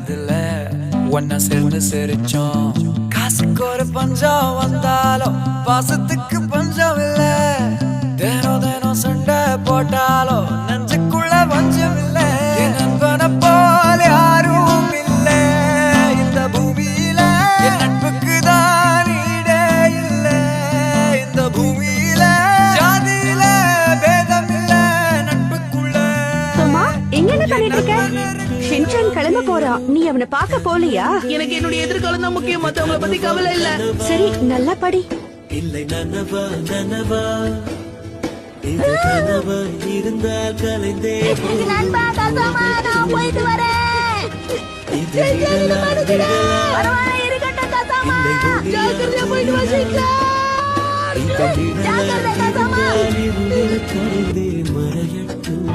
நேரத்துல ஒன்ன சேர்ந்து சிரிச்சோம். காசுக்கு ஒரு பஞ்சம் வந்தாலும் பாசத்துக்கு பஞ்சம் இல்ல. தினம் தினம் சண்டை போட்டாலும் நெஞ்சுக்குள்ள பஞ்சம் இல்ல. என் நண்பனை போல யாரும் இல்ல இந்த பூமியில. என் நட்புக்கு தான் ஈடே இல்ல இந்த பூமியில. ஜாதியில பேதம் இல்ல நட்புக்குள்ள. அம்மா எங்க என்ன பண்ணிட்டு இருக்க? ஷின்சான் கிளம்ப போறான், நீ அவனை பார்க்க போலியா? எனக்கு என்னுடைய எதிர்காலம் தான் முக்கியம், மத்தவங்கள பத்தி கவலை இல்ல. சரி நல்லா படி. இல்லை நனவா நனவா இது கனவா இருந்தால் கலைந்தே நண்பா கசமா நான் போயிட்டு வரேன். இது நிழலா நிழலா பரவாயில்லை இருக்கட்டும் கசமா. ஜாக்கிரதையா போயிட்டு வா சீக்கிரம். இது நிழலா ஜாக்கிரதை கசமா. இருந்தால் இருளில் கலைந்தே மறையட்டும்.